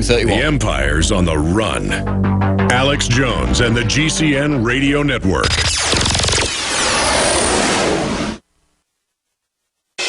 9:31. The Empire's on the run. Alex Jones and the GCN Radio Network.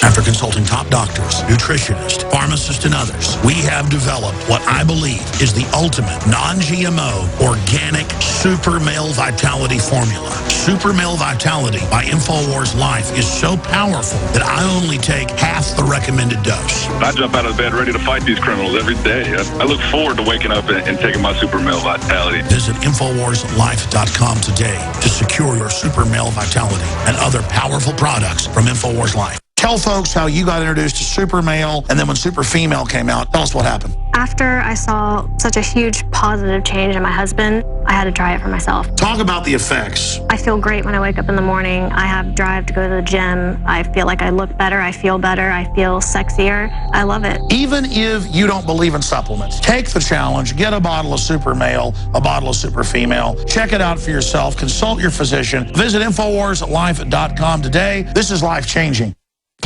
After consulting top doctors, nutritionists, pharmacists, and others, we have developed what I believe is the ultimate non-GMO organic Super Male Vitality formula. Super Male Vitality by InfoWars Life is so powerful that I only take half the recommended dose. I jump out of bed ready to fight these criminals every day. I look forward to waking up and taking my Super Male Vitality. Visit InfoWarsLife.com today to secure your Super Male Vitality and other powerful products from InfoWars Life. Tell folks how you got introduced to Super Male, and then when Super Female came out, tell us what happened. After I saw such a huge positive change in my husband, I had to try it for myself. Talk about the effects. I feel great when I wake up in the morning. I have drive to go to the gym. I feel like I look better. I feel better. I feel sexier. I love it. Even if you don't believe in supplements, take the challenge. Get a bottle of Super Male, a bottle of Super Female. Check it out for yourself. Consult your physician. Visit InfoWarsLife.com today. This is life-changing.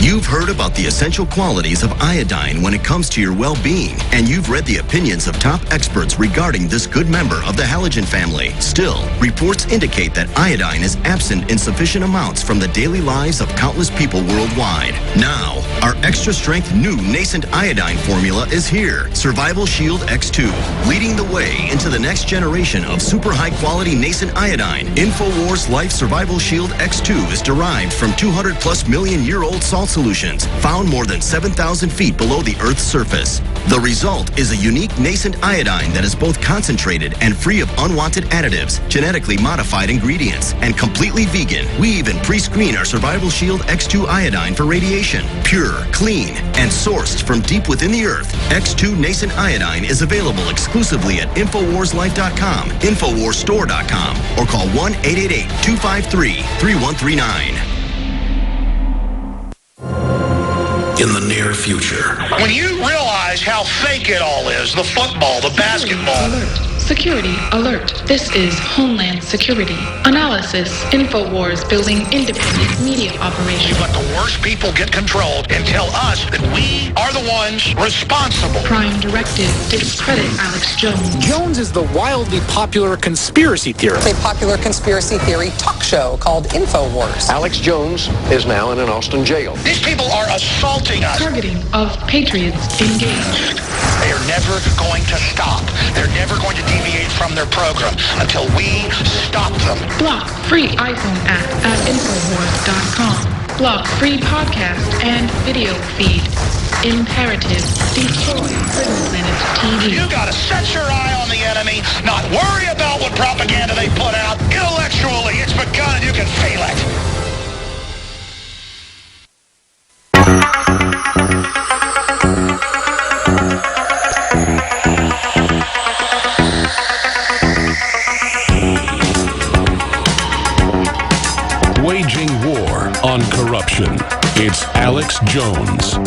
You've heard about the essential qualities of iodine when it comes to your well-being, and you've read the opinions of top experts regarding this good member of the halogen family. Still, reports indicate that iodine is absent in sufficient amounts from the daily lives of countless people worldwide. Now, our extra-strength new nascent iodine formula is here, Survival Shield X2, leading the way into the next generation of super high-quality nascent iodine. InfoWars Life Survival Shield X2 is derived from 200+ million-year-old salt solutions found more than 7,000 feet below the Earth's surface. The result is a unique nascent iodine that is both concentrated and free of unwanted additives, genetically modified ingredients, and completely vegan. We even pre-screen our Survival Shield X2 iodine for radiation. Pure, clean, and sourced from deep within the Earth, X2 nascent iodine is available exclusively at InfoWarsLife.com, InfoWarsStore.com, or call 1-888-253-3139. In the near future. When you realize how fake it all is, the football, the basketball. Alert. Security alert. This is Homeland Security. Analysis. InfoWars building independent media operations. You let the worst people get control and tell us that we are the ones responsible. Prime directive. Discredit Alex Jones. Jones is the wildly popular conspiracy theorist. A popular conspiracy theory talk show called InfoWars. Alex Jones is now in an Austin jail. These people are assaulting us. Targeting of patriots engaged. They are never going to stop. They're never going to deviate from their program until we stop them. Block free iPhone app at Infowars.com. Block free podcast and video feed. Imperative. Destroy Prison Planet TV. You gotta set your eye on the enemy, not worry about what propaganda they put out. Intellectually, it's begun and you can feel it. Waging war on corruption. It's Alex Jones.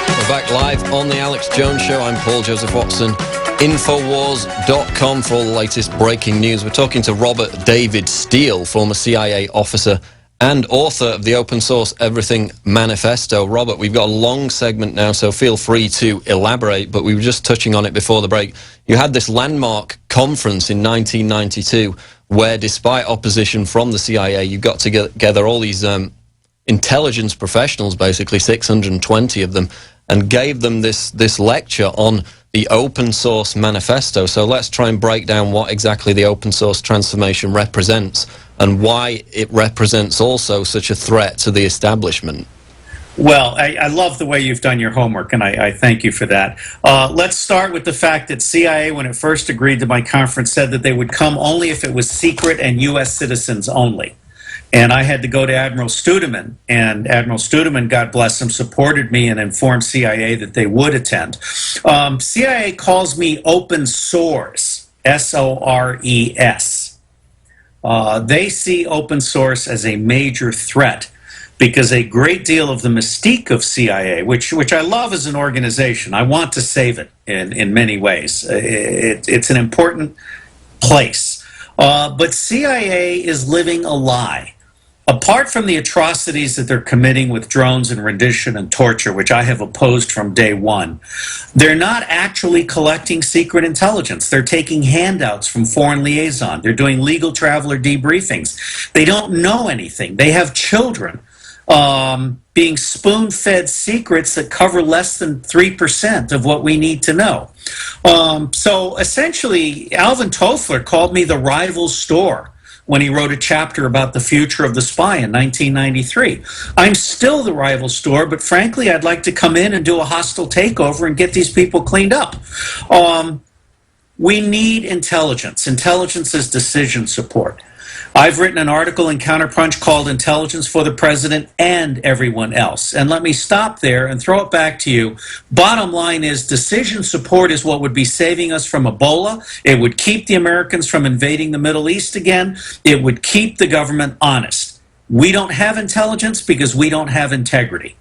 We're back live on the Alex Jones Show. I'm Paul Joseph Watson. Infowars.com for all the latest breaking news. We're talking to Robert David Steele, former CIA officer and author of the open source Everything Manifesto. Robert, we've got a long segment now, so feel free to elaborate, but we were just touching on it before the break. You had this landmark conference in 1992 where, despite opposition from the CIA, you got together all these intelligence professionals, basically 620 of them, and gave them this lecture on the open source manifesto. So let's try and break down what exactly the open source transformation represents and why it represents also such a threat to the establishment. Well, I love the way you've done your homework, and I thank you for that. Let's start with the fact that CIA, when it first agreed to my conference, said that they would come only if it was secret and U.S. citizens only. And I had to go to Admiral Studeman, and Admiral Studeman, God bless him, supported me and informed CIA that they would attend. CIA calls me open source, S-O-R-E-S. They see open source as a major threat because a great deal of the mystique of CIA, which I love as an organization, I want to save it in many ways. It's an important place. But CIA is living a lie. apart from the atrocities that they're committing with drones and rendition and torture, which I have opposed from day one, they're not actually collecting secret intelligence. They're taking handouts from foreign liaison. They're doing legal traveler debriefings. They don't know anything. They have children being spoon-fed secrets that cover less than 3% of what we need to know. So essentially, Alvin Toffler called me the rival store when he wrote a chapter about the future of the spy in 1993. I'm still the rival store, but frankly, I'd like to come in and do a hostile takeover and get these people cleaned up. We need intelligence. Intelligence is decision support. I've written an article in Counterpunch called Intelligence for the President and Everyone Else. And let me stop there and throw it back to you. Bottom line is decision support is what would be saving us from Ebola. It would keep the Americans from invading the Middle East again. It would keep the government honest. We don't have intelligence because we don't have integrity.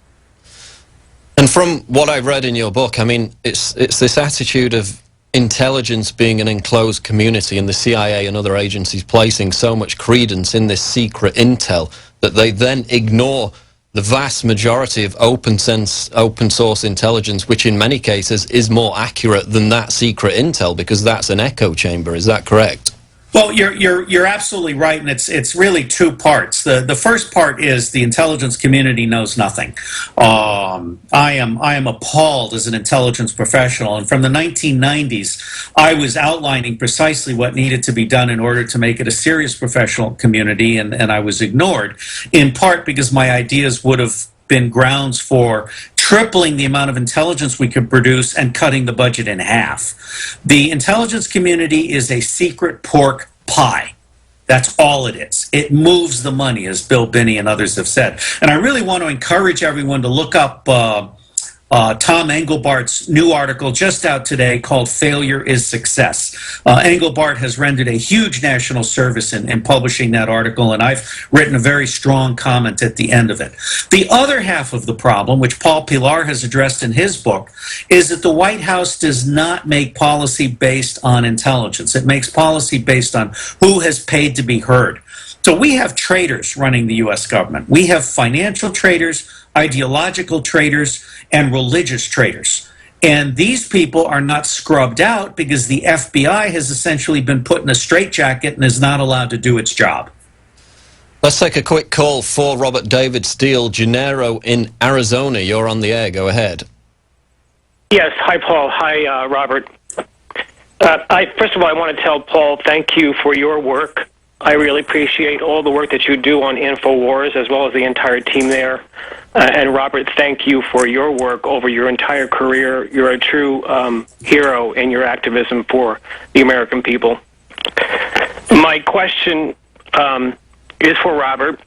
And from what I've read in your book, I mean, it's this attitude of intelligence being an enclosed community and the CIA and other agencies placing so much credence in this secret intel that they then ignore the vast majority of open source intelligence, which in many cases is more accurate than that secret intel because that's an echo chamber. Is that correct? Well, you're absolutely right, and it's really two parts. The first part is the intelligence community knows nothing. I am appalled as an intelligence professional, and from the 1990s, I was outlining precisely what needed to be done in order to make it a serious professional community, and I was ignored, in part because my ideas would have been grounds for tripling the amount of intelligence we could produce and cutting the budget in half. The intelligence community is a secret pork pie. That's all it is. It moves the money, as Bill Binney and others have said. And I really want to encourage everyone to look up Tom Engelbart's new article just out today called Failure is Success. Engelbart has rendered a huge national service in publishing that article, and I've written a very strong comment at the end of it. The other half of the problem, which Paul Pilar has addressed in his book, is that the White House does not make policy based on intelligence. It makes policy based on who has paid to be heard. So we have traitors running the U.S. government. We have financial traitors, ideological traitors, and religious traitors. And these people are not scrubbed out because the FBI has essentially been put in a straitjacket and is not allowed to do its job. Let's take a quick call for Robert David Steele, Gennaro in Arizona. You're on the air. Go ahead. Yes. Hi, Paul. Hi, Robert. First of all, I want to tell Paul thank you for your work. I really appreciate all the work that you do on InfoWars, as well as the entire team there. And Robert, thank you for your work over your entire career. You're a true hero in your activism for the American people. My question is for Robert.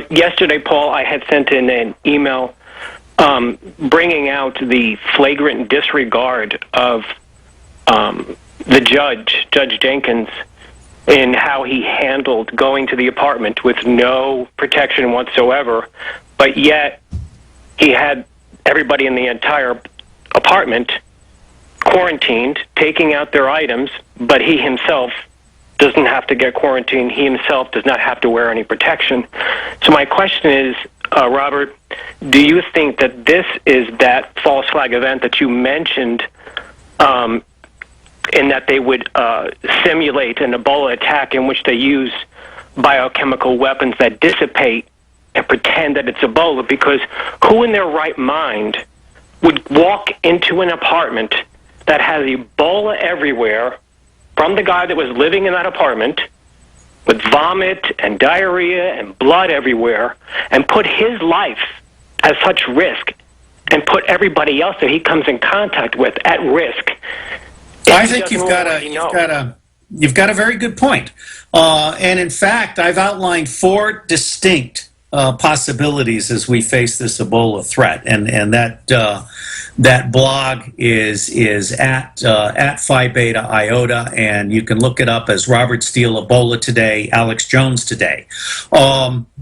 Yesterday, Paul, I had sent in an email bringing out the flagrant disregard of the Judge Jenkins, in how he handled going to the apartment with no protection whatsoever, but yet he had everybody in the entire apartment quarantined, taking out their items, but he himself doesn't have to get quarantined. He himself does not have to wear any protection. So my question is, Robert, do you think that this is that false flag event that you mentioned, in that they would simulate an Ebola attack in which they use biochemical weapons that dissipate and pretend that it's Ebola? Because who in their right mind would walk into an apartment that has Ebola everywhere from the guy that was living in that apartment with vomit and diarrhea and blood everywhere and put his life at such risk and put everybody else that he comes in contact with at risk? I think you've got a very good point. And in fact, I've outlined 4 distinct possibilities as we face this Ebola threat, and that blog is at Phi Beta Iota, and you can look it up as Robert Steele Ebola Today, Alex Jones Today.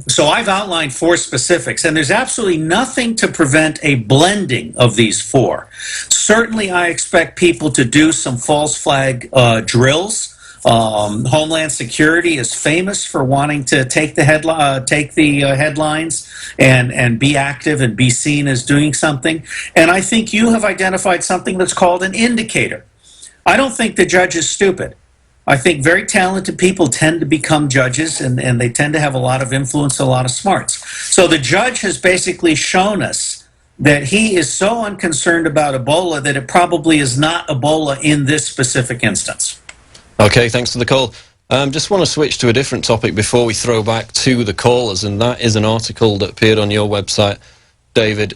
So I've outlined 4 specifics, and there's absolutely nothing to prevent a blending of these 4. Certainly, I expect people to do some false flag drills. Homeland Security is famous for wanting to take the headlines and be active and be seen as doing something. And I think you have identified something that's called an indicator. I don't think the judge is stupid. I think very talented people tend to become judges, and they tend to have a lot of influence, a lot of smarts. So the judge has basically shown us that he is so unconcerned about Ebola that it probably is not Ebola in this specific instance. Okay, thanks for the call. Just want to switch to a different topic before we throw back to the callers, and that is an article that appeared on your website, David,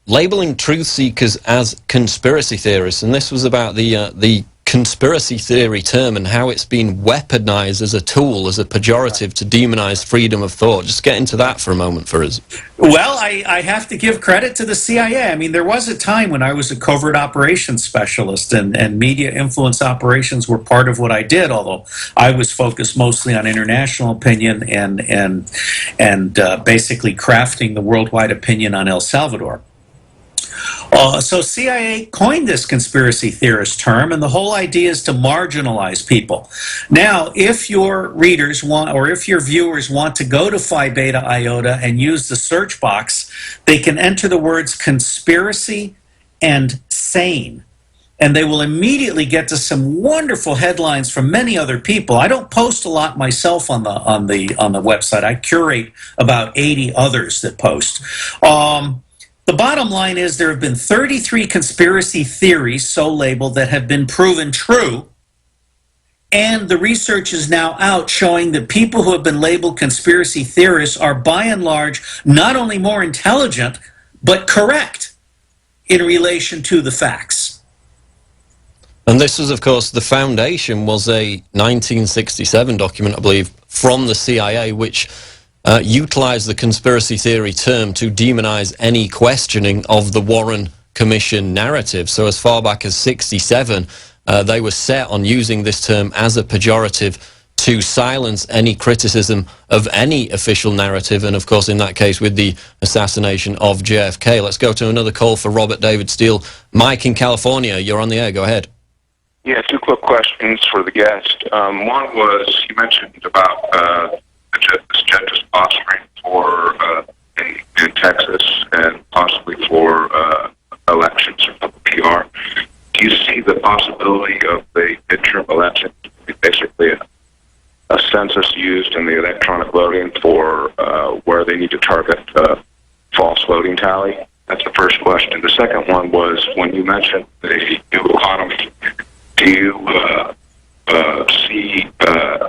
labeling truth seekers as conspiracy theorists. And this was about the conspiracy theory term and how it's been weaponized as a tool, as a pejorative to demonize freedom of thought. Just get into that for a moment for us. Well, I have to give credit to the CIA. I mean, there was a time when I was a covert operations specialist, and media influence operations were part of what I did, although I was focused mostly on international opinion and basically crafting the worldwide opinion on El Salvador. So CIA coined this conspiracy theorist term, and the whole idea is to marginalize people. Now, if your readers want, or if your viewers want to go to Phi Beta Iota and use the search box, they can enter the words conspiracy and sane, and they will immediately get to some wonderful headlines from many other people. I don't post a lot myself on the website. I curate about 80 others that post. The bottom line is there have been 33 conspiracy theories, so labeled, that have been proven true. And the research is now out showing that people who have been labeled conspiracy theorists are by and large not only more intelligent, but correct in relation to the facts. And this was, of course, the foundation was a 1967 document, I believe, from the CIA, which utilized the conspiracy theory term to demonize any questioning of the Warren Commission narrative. So as far back as 67, they were set on using this term as a pejorative to silence any criticism of any official narrative, and of course in that case with the assassination of JFK. Let's go to another call for Robert David Steele. Mike in California, you're on the air, go ahead. Yeah, two quick questions for the guest. One was, you mentioned about this judge is posturing for in Texas and possibly for elections or PR. Do you see the possibility of the midterm election to be basically a census used in the electronic voting for where they need to target false voting tally? That's the first question. The second one was, when you mentioned the new economy, do you see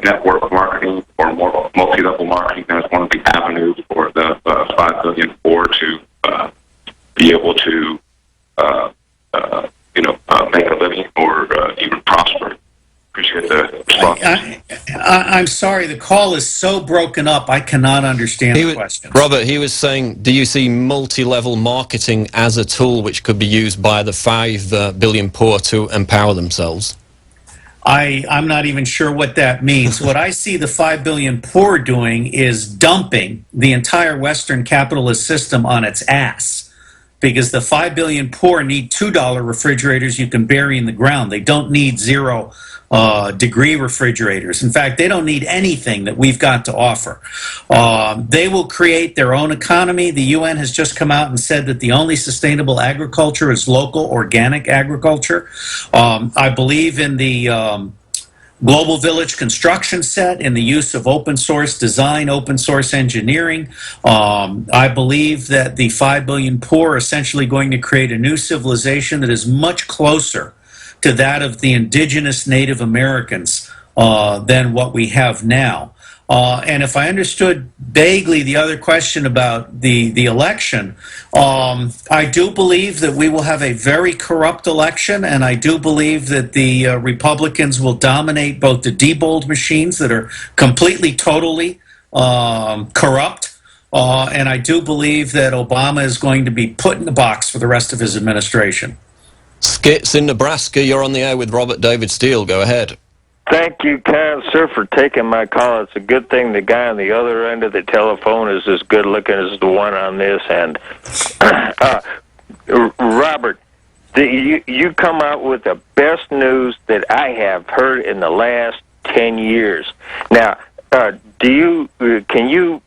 network marketing or more multi-level marketing as one of the avenues for the 5 billion poor to be able to make a living or even prosper? Appreciate the response. I'm sorry, the call is so broken up, I cannot understand the question. Robert, he was saying, do you see multi-level marketing as a tool which could be used by the 5 billion poor to empower themselves? I'm not even sure what that means. What I see the 5 billion poor doing is dumping the entire Western capitalist system on its ass. Because the 5 billion poor need $2 refrigerators you can bury in the ground. They don't need 0-degree refrigerators. In fact, they don't need anything that we've got to offer. They will create their own economy. The UN has just come out and said that the only sustainable agriculture is local organic agriculture. I believe in the Global Village construction set, in the use of open source design, open source engineering. I believe that the 5 billion poor are essentially going to create a new civilization that is much closer to that of the indigenous Native Americans than what we have now. And if I understood vaguely the other question about the election, I do believe that we will have a very corrupt election, and I do believe that the Republicans will dominate both the Diebold machines that are completely, totally corrupt, and I do believe that Obama is going to be put in the box for the rest of his administration. Skits in Nebraska, you're on the air with Robert David Steele. Go ahead. Thank you, kind sir, for taking my call. It's a good thing the guy on the other end of the telephone is as good looking as the one on this end. Robert, you come out with the best news that I have heard in the last 10 years. Now, can you